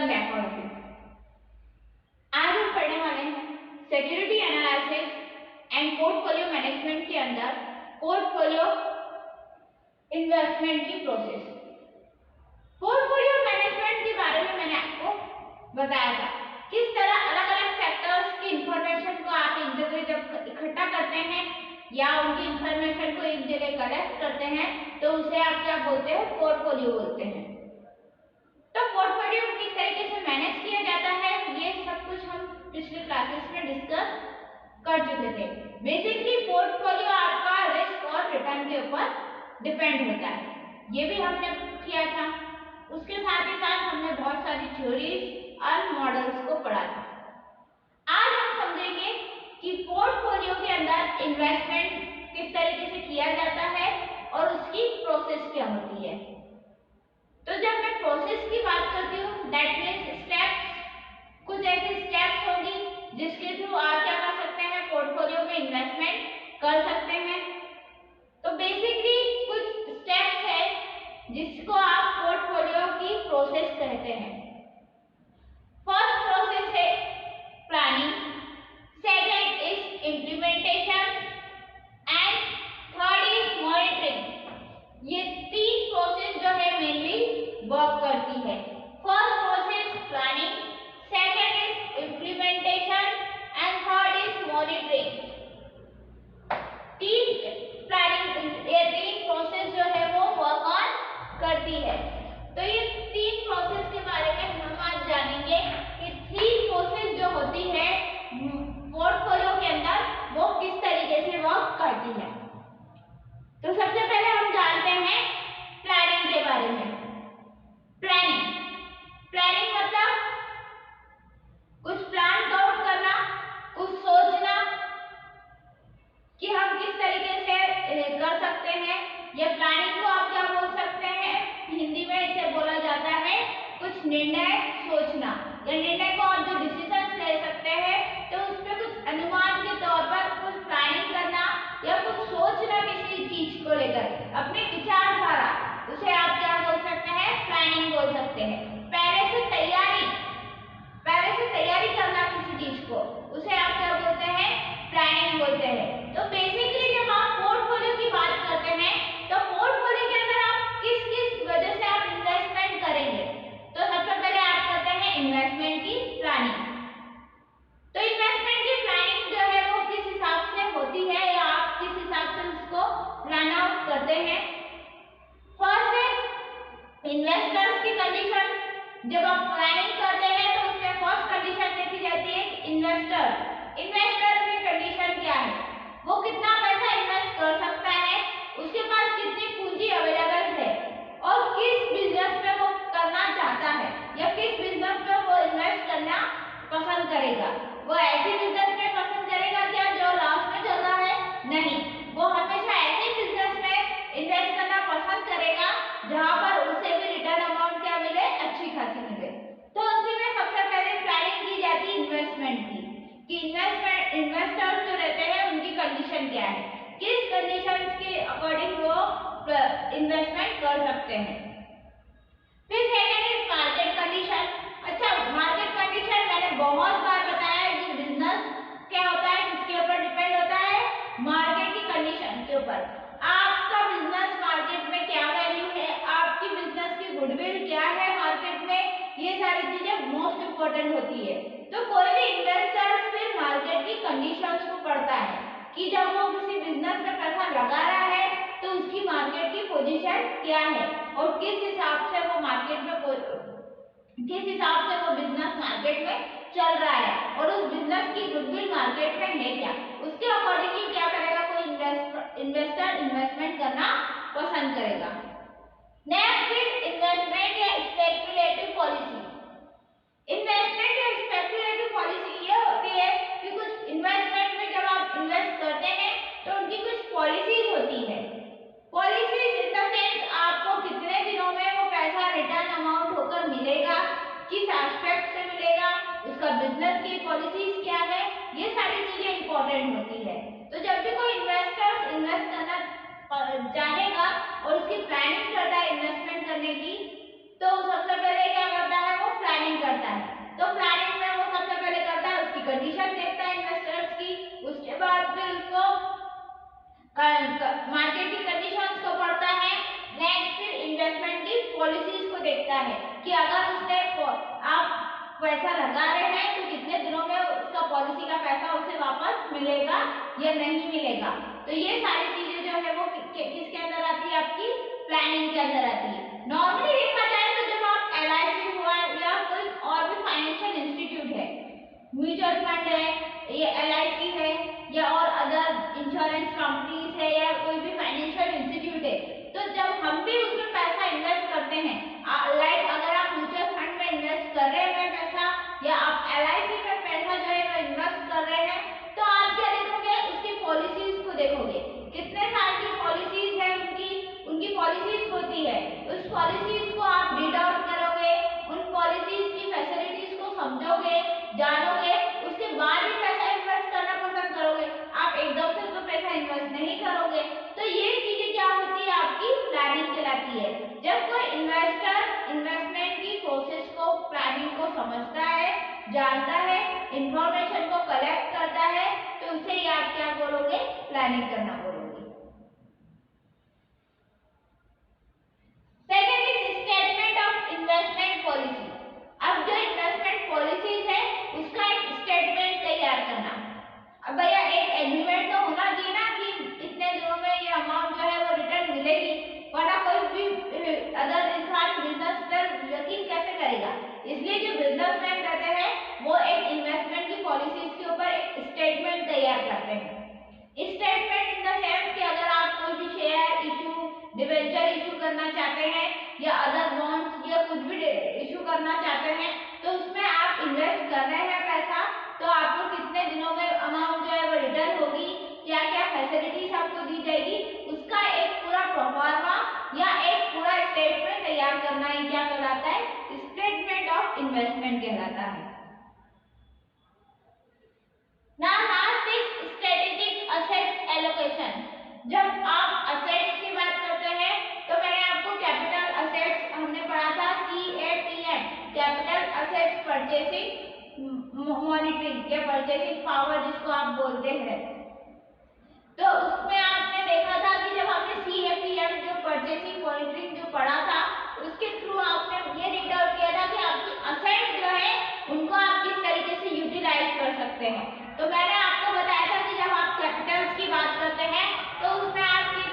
Welcome back all of you. आज हम पढ़ने वाले हैं security analysis and portfolio management के अंदर पोर्टफोलियो इन्वेस्टमेंट की प्रोसेस। पोर्टफोलियो मैनेजमेंट के बारे में मैंने आपको बताया था किस तरह अलग अलग सेक्टर्स की इंफॉर्मेशन को आप एक जगह जब इकट्ठा करते हैं या उनकी इंफॉर्मेशन को एक जगह कलेक्ट करते हैं तो उसे आप क्या बोलते हैं, पोर्टफोलियो बोलते हैं। तो पोर्टफोलियो किस तरीके से मैनेज किया जाता है ये सब कुछ हम पिछले क्लासेस में डिस्कस कर चुके थे। बेसिकली पोर्टफोलियो आपका रिस्क और रिटर्न के ऊपर डिपेंड होता है, ये भी हमने किया था। उसके साथ ही साथ हमने बहुत सारी थ्योरीज और मॉडल्स को पढ़ा था। आज हम समझेंगे कि पोर्टफोलियो के अंदर इन्वेस्टमेंट किस तरीके से किया जाता है और उसकी प्रोसेस क्या होती है। तो जब मैं प्रोसेस की बात करती हूँ दैट मीन्स स्टेप्स, कुछ ऐसी स्टेप्स होंगी जिसके थ्रू आप क्या कर सकते हैं, पोर्टफोलियो में इन्वेस्टमेंट कर सकते हैं। तो बेसिकली कुछ स्टेप्स है जिसको आप पोर्टफोलियो की प्रोसेस कहते हैं। फर्स्ट प्रोसेस है planning, second is implementation and third is monitoring. ये तीन प्रोसेस जो है मेनली वर्क करती है। First process planning, second is implementation and third is monitoring. ये तीन प्रोसेस जो है वो वर्क ऑन करती है। तो ये तीन प्रोसेस के बारे में हम आज जानेंगे कि तीन प्रोसेस जो होती है पोर्टफोलियो के अंदर वो किस तरीके से वर्क करती है। तो सबसे पहले हम जानते हैं प्लानिंग के बारे में। प्लानिंग मतलब कुछ प्लान आउट करना, कुछ सोचना कि हम किस तरीके से कर सकते हैं। ये प्लानिंग को आप क्या बोल सकते हैं, हिंदी में इसे बोला जाता है कुछ निर्णय सोचना। या निर्णय को आप जो डिसीजन ले सकते हैं तो उस पर कुछ अनुमान के तौर पर कुछ प्लानिंग करना या कुछ सोचना किसी चीज को लेकर, अपने विचारधारा, उसे आप क्या बोल सकते हैं, प्लानिंग बोल सकते हैं। पहले से तैयारी करना किसी चीज को, उसे आप क्या बोलते हैं, प्लानिंग बोलते हैं। तो बेसिकली जब आप पोर्टफोलियो की बात करते हैं तो पोर्टफोलियो के अंदर आप किस वजह से आप इन्वेस्टमेंट करेंगे। तो सबसे पहले आप करते हैं इन्वेस्टमेंट की प्लानिंग। तो इन्वेस्टमेंट की प्लानिंग जो है वो किस हिसाब से होती है या आप किस हिसाब से उसको प्लान आउट करते हैं। फर्स्ट है इन्वेस्टर्स की कंडीशन। जब आप प्लानिंग करते हैं तो उसमें फर्स्ट कंडीशन देखी जाती है इन्वेस्टर की कंडीशन क्या है, वो कितना पैसा इन्वेस्ट कर सकता है, उसके पास कितनी पूंजी अवेलेबल है और किस बिजनेस में वो करना चाहता है या किस बिजनेस में वो इन्वेस्ट करना पसंद करेगा। वो ऐसी बिजनेस में पसंद करेगा क्या जो लॉस में चल रहा है, नहीं, वो हमेशा ऐसे बिजनेस में इन्वेस्ट करना पसंद करेगा जहां पर उसे भी रिटर्न अमाउंट क्या मिले, अच्छी खासी मिले। तो उसी में सबसे पहले प्लानिंग की जाती है इन्वेस्टमेंट की कि इन्वेस्टर्स जो रहते हैं उनकी कंडीशन क्या है, किस कंडीशंस के अकॉर्डिंग वो इन्वेस्टमेंट कर सकते हैं। फिर सेकंड इज मार्केट कंडीशन। अच्छा, मार्केट कंडीशन मैंने बहुत बार बताया है कि बिजनेस क्या होता है, किसके ऊपर डिपेंड होता है, मार्केट की कंडीशन के ऊपर। आपका बिजनेस मार्केट में क्या वैल्यू है, आपकी बिजनेस की गुडविल क्या है मार्केट में, ये सारी चीजें मोस्ट इंपॉर्टेंट होती है। तो कोई भी इन्वेस्टर फिर मार्केट की कंडीशंस को पढ़ता है कि जब वो किसी बिजनेस में पैसा लगा रहा है तो उसकी मार्केट की पोजीशन क्या है और किस हिसाब से वो बिजनेस मार्केट में चल रहा है और उस बिजनेस की गुडविल मार्केट में है क्या, उसके अकॉर्डिंगली क्या करेगा कोई इन्वेस्टर इन्वेस्टमेंट करना पसंद करेगा। नेक्स्ट इज इन्वेस्टमेंट या स्पेकुलेटिव पॉलिसी। इन्वेस्टमेंट या स्पेकुलेटिव पॉलिसी ये होती है कि कुछ इन्वेस्टमेंट में जब आप इन्वेस्ट करते हैं तो उनकी कुछ पॉलिसीज होती है। पॉलिसीज इन द सेंस आपको कितने दिनों में वो पैसा रिटर्न अमाउंट होकर मिलेगा, किस एस्पेक्ट से मिलेगा, उसका बिजनेस की पॉलिसीज क्या है, ये सारी चीजें इंपॉर्टेंट होती है। तो जब भी कोई इन्वेस्टर इन्वेस्ट करना चाहेगा और उसकी प्लानिंग करता है इन्वेस्टमेंट करने की, तो सबसे पहले क्या करता है, वो प्लानिंग प्लानिंग करता है। तो प्लानिंग में वो सबसे पहले करता है उसकी कंडीशन देखता है इन्वेस्टर्स की, उसके बाद फिर उसको मार्केट की कंडीशंस को पढ़ता है, नेक्स्ट फिर इन्वेस्टमेंट की पॉलिसीज को देखता है कि अगर उसने आप पैसा लगा रहे हैं तो कितने दिनों में उसका पॉलिसी का पैसा उसे वापस मिलेगा या नहीं मिलेगा। तो ये सारी चीजें जो है वो किसके अंदर आती है, आपकी प्लानिंग के अंदर आती है। नॉर्मली देखा जाए तो जब आप LIC हुआ या कोई और भी फाइनेंशियल इंस्टीट्यूट है, म्यूचुअल फंड है, ये LIC है या और अदर इंश्योरेंस कंपनीज है या कोई भी फाइनेंशियल इंस्टीट्यूट है, तो जब हम भी उसमें पैसा इन्वेस्ट करते हैं, लाइक अगर आप म्यूचुअल फंड में इन्वेस्ट कर रहे हैं पैसा या आप LIC में पैसा जो है वो इन्वेस्ट कर रहे हैं, तो आप क्या देखोगे, उसकी पॉलिसीज को देखोगे, कितने साल की पॉलिसीज है उनकी पॉलिसीज होती है, उस पॉलिसीज को आप रीड आउट करोगे, उन पॉलिसीज की फैसिलिटीज को समझोगे, जानोगे, उसके बाद ही पैसा इन्वेस्ट करना पसंद करोगे। आप एकदम से तो पैसा इन्वेस्ट नहीं करोगे। तो ये चीजें क्या होती है, आपकी प्लानिंग कहलाती है। जब कोई इन्वेस्टर इन्वेस्टमेंट की प्रोसेस को, प्लानिंग को समझता है, जानता है, इंफॉर्मेशन को कलेक्ट करता है, तो उसे ही आप क्या बोलोगे, प्लानिंग करना बोलोगे। Second is statement of investment policy. अब जो इन्वेस्टमेंट पॉलिसीज है उसका एक स्टेटमेंट तैयार करना। अब भैया एक एग्रीमेंट तो होना चाहिए ना कि इतने दिनों में ये अमाउंट जो है वो रिटर्न मिलेगी, वरना कोई भी अदर इंसान बिजनेस यकीन कैसे करेगा। इसलिए जो बिजनेसमैन रहते हैं वो एक इन्वेस्टमेंट की पॉलिसीज के ऊपर एक स्टेटमेंट तैयार करते हैं। स्टेटमेंट इन द सेंस कि अगर आप कोई भी शेयर इशू, डिबेंचर इशू करना चाहते हैं या अदर बॉन्ड्स या कुछ भी इशू करना चाहते हैं, तो उसमें आप इन्वेस्ट कर रहे हैं पैसा, तो आपको कितने दिनों में अमाउंट जो है वो रिटर्न होगी, क्या क्या फैसिलिटीज आपको दी जाएगी, उसका एक पूरा प्रोफार्मा या एक पूरा स्टेटमेंट तैयार करना ही क्या कहलाता है, स्टेटमेंट ऑफ इन्वेस्टमेंट कहलाता है। Now last is strategic assets allocation. जब आप असेट्स की बात करते हैं तो मैंने आपको कैपिटल असेट्स हमने पढ़ा था, CAPM, capital assets purchasing monitoring या परचेसिंग पावर जिसको आप बोलते हैं। तो उसमें आपने देखा था कि जब हमने CAPM जो परचेसिंग मॉनिटरिंग जो पढ़ा था, उसके थ्रू आपने ये रीड आउट किया था कि आपकी असेट्स जो है उनको आप किस तरीके से यूटिलाइज कर सकते हैं। तो मैंने आपको बताया था कि जब आप कैपिटल्स की बात करते हैं तो उसमें आप किन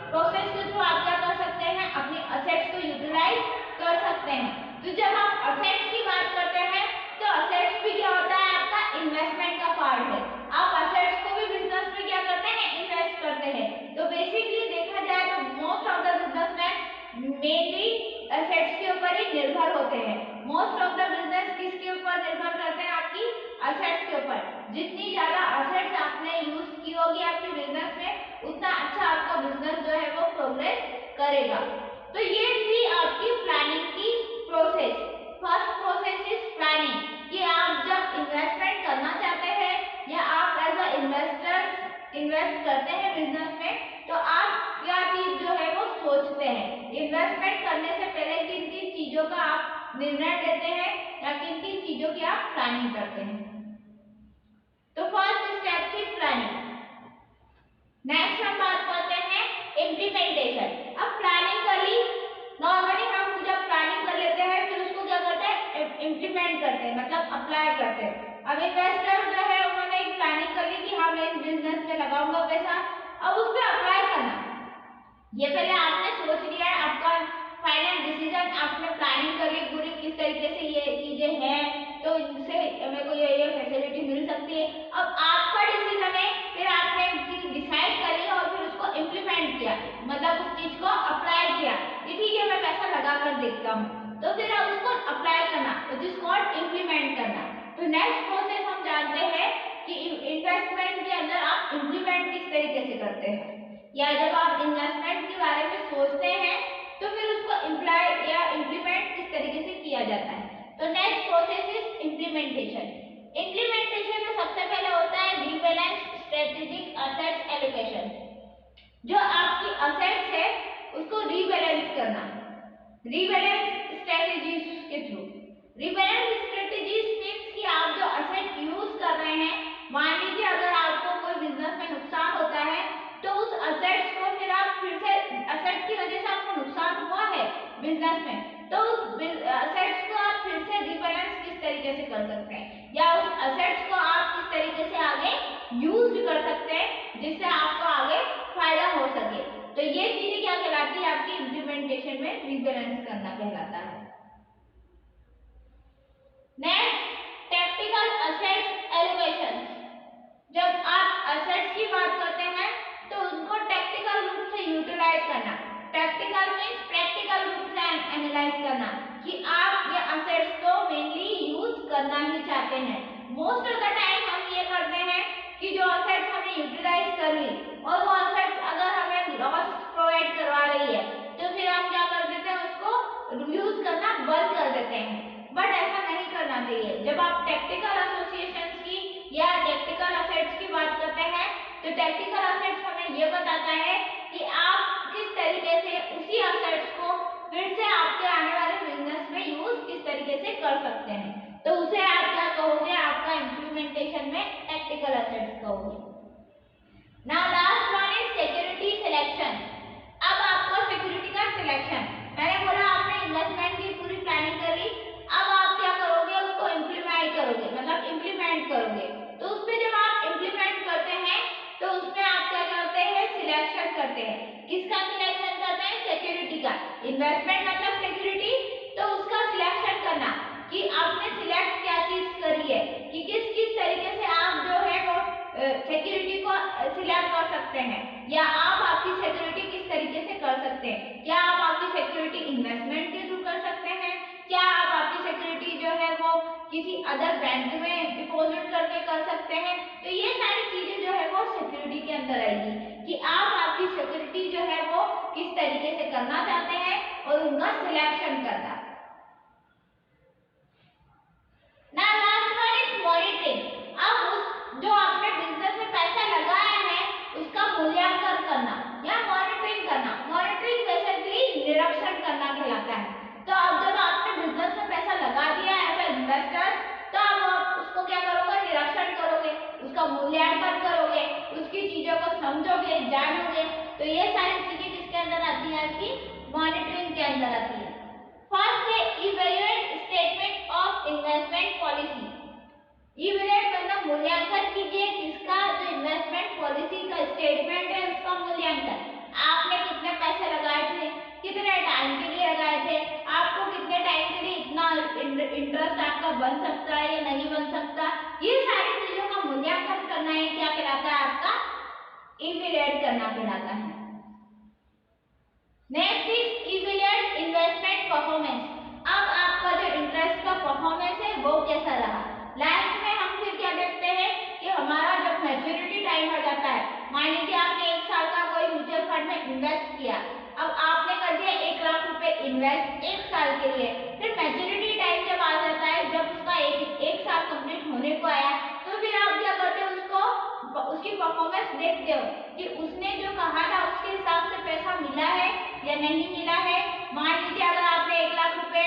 प्रोसेस के थ्रू आप क्या कर सकते हैं, अपनी असेट्स को यूटिलाइज कर सकते हैं। तो जब आप असेट्स की बात करते हैं तो असेट्स भी क्या होता है, आपका इन्वेस्टमेंट का पार्ट है। आप असेट्स को भी बिजनेस में क्या करते हैं, इन्वेस्ट करते हैं। तो बेसिकली देखा जाए तो most of the businessman mainly assets के ऊपर ही निर्भर होते हैं। मोस्ट ऑफ द बिजनेस किसके ऊपर निर्भर करते हैं, आपकी असेट्स के ऊपर। जितनी ज्यादा असेट्स आपने यूज की होगी आपके बिजनेस में, उतना अच्छा आपका बिजनेस जो है वो प्रोग्रेस करेगा। तो ये थी आपकी प्लानिंग की process. First process is planning, कि आप जब इन्वेस्टमेंट करना चाहते हैं या आप एज अ इन्वेस्टर इन्वेस्ट करते हैं बिजनेस में, तो आप क्या चीज जो है वो सोचते हैं। इन्वेस्टमेंट करने से पहले किन किन चीजों का आप निर्णय लेते हैं या किन किन चीजों की आप प्लानिंग करते हैं। तो फर्स्ट स्टेप थी प्लानिंग। नेक्स्ट हम बात करते हैं इम्प्लीमेंटेशन। अब प्लानिंग कर ली, नॉर्मली हम जब प्लानिंग कर लेते हैं फिर उसको क्या करते हैं, इम्प्लीमेंट करते हैं, मतलब अप्लाई करते हैं। अब इन्वेस्टर जो है उन्होंने एक प्लानिंग कर ली कि हाँ मैं इस बिजनेस में लगाऊंगा पैसा, अब उस पर अप्लाई करना, ये पहले आपने सोच लिया है, आपका फाइनल डिसीजन, आपने प्लानिंग कर ली पूरी किस तरीके से ये चीजें हैं, तो इनसे मेरे को ये फैसिलिटी मिल सकती है। अब आपका डिसीजन है, फिर आपने डिसाइड कर लिया और फिर उसको इम्प्लीमेंट किया, मतलब उस चीज को अप्लाई किया कि ठीक है मैं पैसा लगा कर देखता हूँ, तो फिर अब उसको अप्लाई करना, विच इज कॉल्ड इम्प्लीमेंट करना। तो नेक्स्ट प्रोसेस हम जानते हैं कि इन्वेस्टमेंट के अंदर आप इम्प्लीमेंट किस तरीके से करते हैं, या जब आप इन्वेस्टमेंट के बारे में सोचते हैं तो फिर उसको इम्प्लाई या इम्प्लीमेंट किस तरीके से किया जाता है। तो next process is implementation. Implementation में सबसे पहले होता है रीबैलेंस स्ट्रेटेजिक असेट्स एलोकेशन। जो आपकी असेट्स है उसको रीबैलेंस करना। रीबैलेंस स्ट्रेटेजीज के थ्रू। रीबैलेंस स्ट्रेटेजीज मींस कि आप जो असेट यूज कर रहे हैं, मान लीजिए अगर आपको कोई बिजनेस में नुकसान होता है तो उस असेट्स को फिर आप फिर से, असेट्स की वजह से आपको नुकसान हुआ है बिजनेस में, तो उस असेट्स को आप फिर से रीबैलेंस किस तरीके से कर सकते हैं, या उस असेट्स को आप किस तरीके से आगे यूज भी कर सकते हैं जिससे आपको आगे फायदा हो सके। तो ये चीजें क्या कहलाती है, आपकी इम्प्लीमेंटेशन में रीबैलेंस करना कहलाता है। Next, tactical assets allocation. जब आप असेट्स की बात करते हैं तो उनको टैक्टिकल रूप से यूटिलाइज करना। टैक्टिकल मींस प्रैक्टिकल रूप से एनालाइज करना कि आप ये असेट्स को मेनली यूज करना ही चाहते हैं। मोस्ट ऑफ द टाइम हम ये करते हैं कि जो असेट्स हमने यूटिलाइज कर ली और वो असेट्स अगर हमें लॉस प्रोवाइड करवा रही है तो फिर हम क्या कर देते हैं, उसको यूज करना बंद कर देते हैं। बट ऐसा नहीं करना चाहिए। जब आप टैक्टिकल एसोसिएशंस की या टैक्टिकल असेट्स की बात करते हैं तो टैक्टिकल असेट्स हमें ये बताता है कि आप किस तरीके से उसी असेट्स को फिर से आपके आने वाले बिजनेस में यूज किस तरीके से कर सकते हैं, तो उसे आप क्या कहोगे, आपका इम्प्लीमेंटेशन में टैक्टिकल असेट्स कहोगे। Now last one is security selection. अब आपको सिक्योरिटी का सिलेक्शन, मैंने बोला आपने इन्वेस्टमेंट की पूरी प्लानिंग कर ली, अब आप क्या करोगे, उसको इम्प्लीमेंट करोगे, मतलब इम्प्लीमेंट करोगे। तो उसमें जब आप इम्प्लीमेंट करते हैं तो उसमें आप क्या करते हैं, सिलेक्शन करते हैं। किसका सिलेक्शन करते हैं, सिक्योरिटी का। इन्वेस्टमेंट मतलब सिक्योरिटी, तो उसका सिलेक्शन करना कि आपने सिलेक्ट क्या चीज करी है, कि किस किस तरीके से आप जो है वो सिक्योरिटी को सिलेक्ट कर सकते हैं, या आप आपकी सिक्योरिटी किस तरीके से कर सकते हैं। क्या आप आपकी सिक्योरिटी इन्वेस्टमेंट के थ्रू कर सकते हैं, क्या आप आपकी सिक्योरिटी जो है वो किसी अदर बैंक में डिपॉजिट करके कर सकते हैं। तो ये सारी चीजें जो है वो सिक्योरिटी के अंदर आएगी कि आप आपकी सिक्योरिटी जो है वो किस तरीके से करना चाहते हैं और उनका सिलेक्शन करना। ना लास्ट वन इज मॉनिटरिंग। अब उस जो आपने बिजनेस में पैसा लगाया है उसका मूल्यांकन करना या मॉनिटरिंग करना। मॉनिटरिंग बेसिकली निरीक्षण करना कहलाता है। तो अब जब आपने बिजनेस में पैसा लगा दिया एज ए इन्वेस्टर, तो अब आप उसको क्या करोगे, निरीक्षण करोगे, उसका मूल्यांकन करोगे, उसकी चीजों को समझोगे, जानोगे। तो ये सारी चीजें किसके अंदर आती है, आपकी मॉनिटरिंग के अंदर आती है। फर्स्ट है evaluate statement of investment policy. Evaluate मतलब मूल्यांकन कीजिए किसका, जो इन्वेस्टमेंट पॉलिसी का स्टेटमेंट है उसका मूल्यांकन। आपने कितने पैसे लगाए थे, कितने टाइम के लिए लगाए थे, आपको कितने टाइम के लिए इतना इंटरेस्ट आपका बन सकता है या नहीं बन सकता, ये सारी चीजों का मूल्यांकन करना है, क्या कहलाता है, आपका इवैल्यूएट करना कहलाता है। Next is evaluate investment performance. अब आपका जो इंटरेस्ट का परफॉर्मेंस है वो कैसा रहा। लास्ट में हम फिर क्या देखते हैं कि हमारा जब मैच्योरिटी टाइम आ जाता है, मान लीजिए आपने 1 साल का कोई म्यूचुअल फंड में इन्वेस्ट किया, अब आपने कर दिया 1 लाख रुपए इन्वेस्ट 1 साल के लिए, फिर मैच्योरिटी टाइम जब आ जाता है, जब उसका एक साल कंप्लीट होने को आया, तो फिर आप क्या करते हो, उसकी परफॉर्मेंस देखते हो कि उसने जो कहा था उसके हिसाब से पैसा मिला है या नहीं मिला है। मान लीजिए अगर आपने 1 लाख रुपए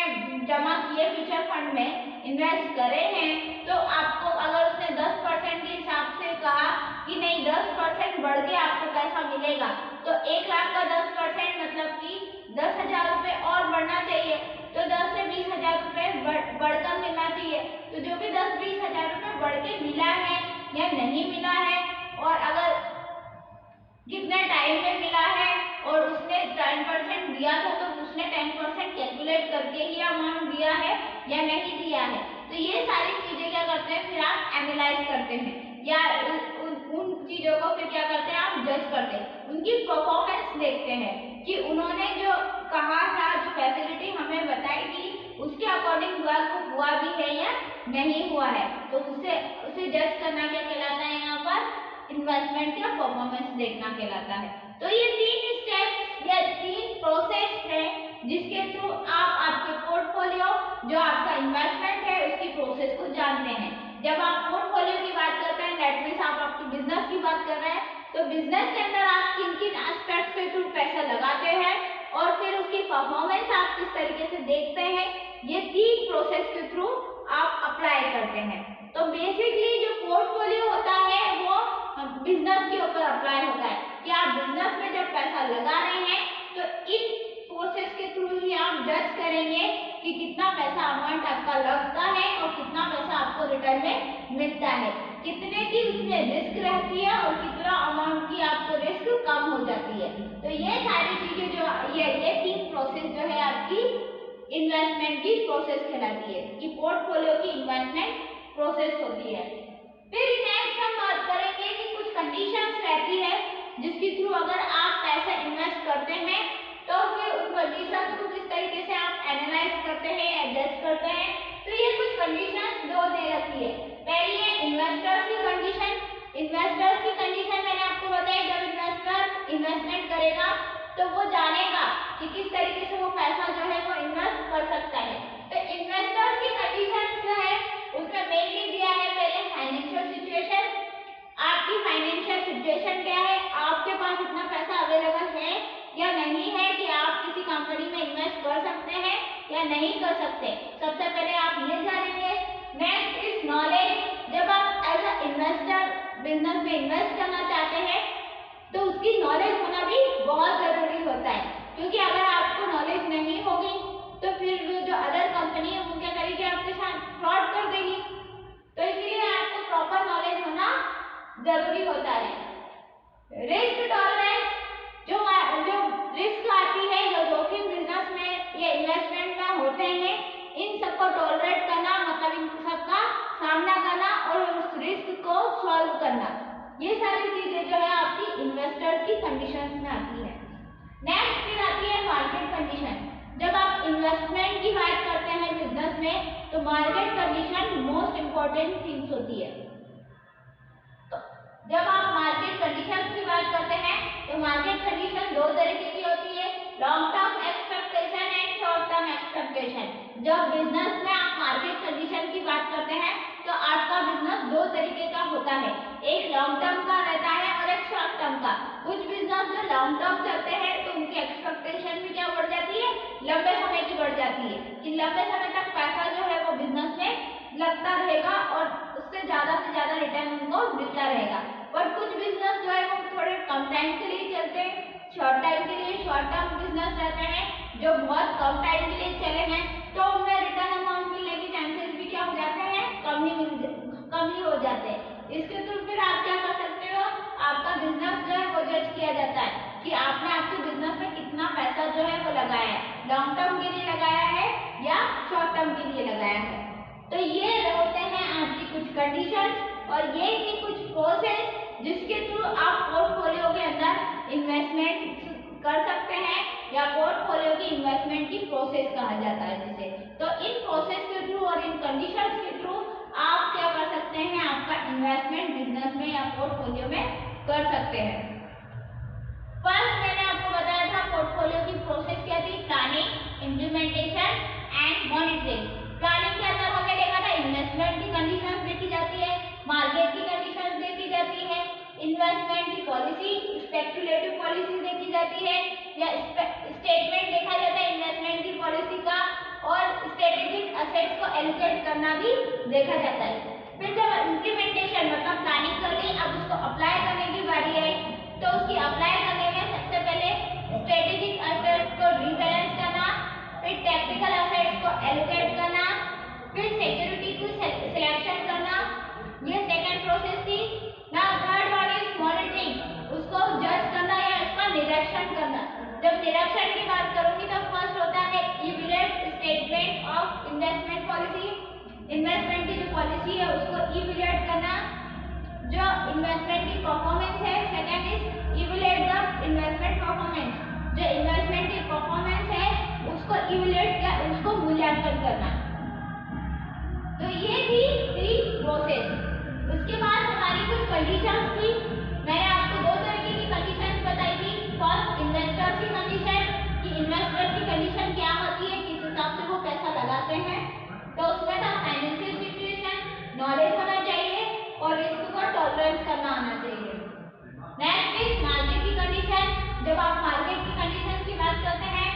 जमा किए म्यूचुअल फंड में, इन्वेस्ट करे हैं, तो आपको अगर उसने 10% के हिसाब से कहा कि नहीं 10% बढ़ के आपको पैसा मिलेगा, तो 1 लाख का 10% मतलब कि 10,000 रुपए और बढ़ना चाहिए, तो 10 से 20,000 रुपए बढ़कर मिलना चाहिए। तो जो भी 10-20 हजार रुपए बढ़ के मिला है या नहीं मिला है, और अगर कितने टाइम में मिला है और उसने 10% दिया था तो उसने 10% कैलकुलेट करके ही अमाउंट दिया है या नहीं दिया है। तो ये सारी चीजें क्या करते हैं, फिर आप एनालाइज करते हैं या उन चीजों को फिर क्या करते हैं, आप जज करते हैं, उनकी परफॉर्मेंस देखते हैं कि उन्होंने जो कहा था, जो फैसिलिटी हमें बताई थी, उसके अकॉर्डिंग वर्क हुआ भी है या नहीं हुआ है। तो उसे जज करना क्या कहलाता है, यहाँ पर इन्वेस्टमेंट या परफॉर्मेंस देखना कहलाता है। तो ये 3 स्टेप्स या 3 प्रोसेस है जिसके थ्रू आप आपके पोर्टफोलियो, जो आपका इन्वेस्टमेंट है, उसकी प्रोसेस को जानते हैं। जब आप पोर्टफोलियो की बात करते हैं, दैट मींस आप आपकी बिजनेस की बात कर रहे हैं, तो बिजनेस के अंदर आप किन किन एस्पेक्ट्स के थ्रू पैसा लगाते हैं, और फिर उसकी परफॉर्मेंस आप किस तरीके से देखते हैं, ये 3 प्रोसेस के थ्रू आप अप्लाई करते हैं। तो बेसिकली जो पोर्टफोलियो होता है वो बिजनेस के ऊपर अप्लाई होता है कि आप बिजनेस में जब पैसा लगा रहे हैं तो इन प्रोसेस के थ्रू ही आप जज करेंगे कि कितना पैसा अमाउंट आपका लगता है और कितना पैसा आपको रिटर्न में मिलता है, कितने की उसमें रिस्क रहती है और कितना अमाउंट की आपको रिस्क कम हो जाती है। तो ये सारी चीजें जो ये 3 प्रोसेस जो है आपकी इन्वेस्टमेंट की प्रोसेस कहलाती है कि पोर्टफोलियो की इन्वेस्टमेंट प्रोसेस होती है। फिर नेक्स्ट हम बात करेंगे कि कुछ कंडीशंस रहती है जिसके थ्रू अगर आप पैसा इन्वेस्ट करते हैं तो फिर उन कंडीशंस को किस तरीके से आप एनालाइज करते हैं, एडजस्ट करते हैं। तो ये कुछ कंडीशंस दो दे रखी है। पहली है इन्वेस्टर्स की कंडीशन। इन्वेस्टर्स की कंडीशन मैंने आपको बताया, जब इन्वेस्टर इन्वेस्टमेंट करेगा तो वो जानेगा कि किस तरीके से वो पैसा जो है वो इन्वेस्ट कर सकता है। तो इन्वेस्टर्स की कंडीशन जो है उसमें मेनली दिया है पहले फाइनेंशियल सिचुएशन। आपकी फाइनेंशियल सिचुएशन क्या है, आपके पास इतना पैसा अवेलेबल है या नहीं है कि आप किसी कंपनी में इन्वेस्ट कर सकते हैं या नहीं कर सकते, सबसे पहले आप ये जानेंगे। Next is knowledge. जब आप एज अ इन्वेस्टर बिजनेस में इन्वेस्ट करना चाहते हैं तो उसकी नॉलेज होना भी बहुत जरूरी होता है, क्योंकि अगर आपको नॉलेज नहीं होगी तो फिर जो अदर कंपनी है वो क्या करेगी, आपके साथ फ्रॉड कर देगी। तो इसलिए आपको प्रॉपर नॉलेज होना जरूरी होता है। रिस्क टॉलरेंस, जो रिस्क आती है, जो जोखिम बिजनेस में या इन्वेस्टमेंट में होते हैं, इन सबको टॉलरेट करना, मतलब इन सबका सामना करना और उस रिस्क को सॉल्व करना, ये सारी चीजें जो है आपकी इन्वेस्टर्स की कंडीशंस में आती है। नेक्स्ट फिर आती है मार्केट कंडीशन। जब आप इन्वेस्टमेंट की बात करते हैं बिजनेस में तो market condition most important things होती है। तो जब आप मार्केट कंडीशन की बात करते हैं तो मार्केट कंडीशन 2 तरीके की होती है, long term expectation and short term expectation. जब बिजनेस में आप मार्केट कंडीशन की बात करते हैं तो आपका बिजनेस 2 तरीके का होता है, एक लॉन्ग टर्म का रहता है और एक शॉर्ट टर्म का। कुछ बिजनेस जो लॉन्ग टर्म चलते हैं तो उनकी एक्सपेक्टेशन भी क्या बढ़ जाती है, लंबे समय की बढ़ जाती है कि लंबे समय तक पैसा जो है वो बिजनेस में लगता रहेगा और उससे ज्यादा से ज्यादा रिटर्न उनको मिलता रहेगा। पर कुछ बिजनेस जो है वो थोड़े कम टाइम के लिए चलते हैं, शॉर्ट टाइम के लिए शॉर्ट टर्म बिजनेस रहते हैं जो बहुत कम टाइम के लिए चले हैं, तो उनमें रिटर्न अमाउंट मिलने के चांसेस भी क्या हो जाते हैं, कम ही हो जाते हैं। इसके थ्रू फिर आप क्या कर सकते हो, आपका बिजनेस जो है वो जज किया जाता है कि आपने आपके बिजनेस में कितना पैसा जो है वो लगाया है, लॉन्ग टर्म के लिए लगाया है या शॉर्ट टर्म के लिए लगाया है। तो ये होते हैं आपकी कुछ कंडीशन और ये थी कुछ प्रोसेस जिसके थ्रू आप पोर्टफोलियो के अंदर इन्वेस्टमेंट कर सकते हैं या पोर्टफोलियो की इन्वेस्टमेंट की प्रोसेस कहा जाता है जिसे। तो इन प्रोसेस के थ्रू और इन कंडीशंस के थ्रू आप क्या कर सकते हैं, आपका इन्वेस्टमेंट बिजनेस में या पोर्टफोलियो में कर सकते हैं। फर्स्ट मैंने आपको बताया था पोर्टफोलियो की प्रोसेस क्या थी, planning, implementation and monitoring. Planning के अंदर हमने देखा था इन्वेस्टमेंट की कंडीशंस देखी जाती है, मार्केट की कंडीशंस देखी जाती है, इन्वेस्टमेंट की पॉलिसी, स्पेक्युलेटिव पॉलिसी देखी जाती है या स्टेटमेंट देखा जाता है इन्वेस्टमेंट की पॉलिसी का, और स्ट्रेटेजिक असेट्स को एलोकेट करना भी देखा जाता है। फिर जब इम्प्लीमेंटेशन मतलब प्लानिंग कर ली, अब उसको अप्लाई करने की बारी आई, तो उसकी अप्लाई करने में सबसे पहले स्ट्रेटेजिक असेट्स को रीबैलेंस करना, फिर टेक्निकल असेट्स को एलोकेट करना, फिर सिक्योरिटी की सिलेक्शन करना, ये सेकंड प्रोसेस थी। Now third one is monitoring, उसको जज करना या उसका निरीक्षण करना। जब निरीक्षण की बात करूंगी तो फर्स्ट होता है evaluate statement of investment policy, investment की जो पॉलिसी है उसको इवैल्यूएट करना, जो इन्वेस्टमेंट की परफॉर्मेंस है। Second is evaluate the investment performance, जो इन्वेस्टमेंट की परफॉर्मेंस है उसको इवैल्यूएट या उसको मूल्यांकन करना। तो ये थी 3 प्रोसेस। उसके बाद हमारी कुछ कंडीशंस थी, मैंने आपको 2 तरीके की कंडीशंस बताई थी। फर्स्ट इन्वेस्टर्स की कंडीशन, कि इन्वेस्टर्स की कंडीशन क्या होती है, किस हिसाब से वो पैसा लगाते हैं, तो उसमें था फाइनेंशियल सिचुएशन, नॉलेज होना चाहिए और रिस्क को टॉलरेंस करना आना चाहिए। नेक्स्ट इज मार्केट की कंडीशन। जब आप मार्केट की कंडीशन की बात करते हैं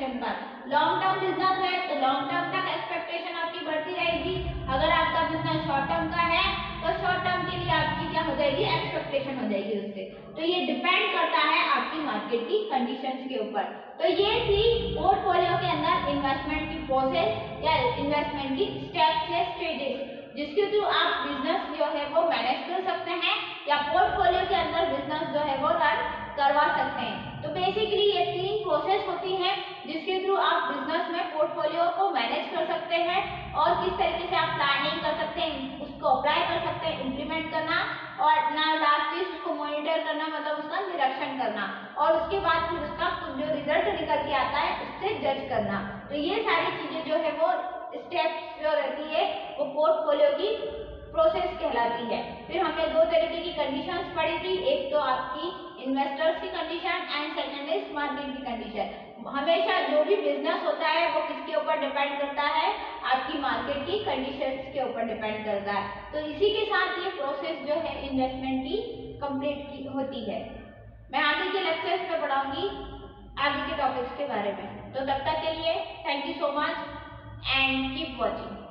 एक्सपेक्टेशन पर। लॉन्ग टर्म बिजनेस है तो लॉन्ग टर्म तक एक्सपेक्टेशन आपकी बढ़ती रहेगी। अगर आपका बिजनेस शॉर्ट टर्म का है तो शॉर्ट टर्म के लिए आपकी क्या हो जाएगी, एक्सपेक्टेशन हो जाएगी उससे। तो ये डिपेंड करता है आपकी मार्केट की कंडीशंस के ऊपर। तो ये थी पोर्टफोलियो के अंदर इन्वेस्टमेंट की प्रोसेस या इन्वेस्टमेंट की स्टेप्स या स्टेजेस, जिसके थ्रू आप बिजनेस जो है वो मैनेज कर सकते हैं या पोर्टफोलियो के अंदर बिजनेस जो है वो रन करवा सकते हैं। तो बेसिकली ये 3 प्रोसेस होती हैं जिसके थ्रू आप बिजनेस में पोर्टफोलियो को मैनेज कर सकते हैं और किस तरीके से आप प्लानिंग कर सकते हैं, उसको अप्लाई कर सकते हैं, इम्प्लीमेंट करना और ना लास्ट चीज उसको मॉनिटर करना, मतलब उसका निरीक्षण करना और उसके बाद फिर उसका जो रिजल्ट निकल के आता है उससे जज करना। तो ये सारी चीजें जो है वो स्टेप्स जो रहती है वो पोर्टफोलियो की प्रोसेस कहलाती है। फिर हमने 2 तरीके की कंडीशंस पढ़ी थी, एक तो आपकी इन्वेस्टर्स की condition and second is market की कंडीशन। हमेशा जो भी बिजनेस होता है वो किसके ऊपर डिपेंड करता है, आपकी मार्केट की कंडीशंस के ऊपर डिपेंड करता है। तो इसी के साथ ये प्रोसेस जो है इन्वेस्टमेंट की कंप्लीट की होती है। मैं आगे के लेक्चर्स में पढ़ाऊंगी आगे के टॉपिक्स के बारे में। तो तब तक के लिए thank you so much and keep watching.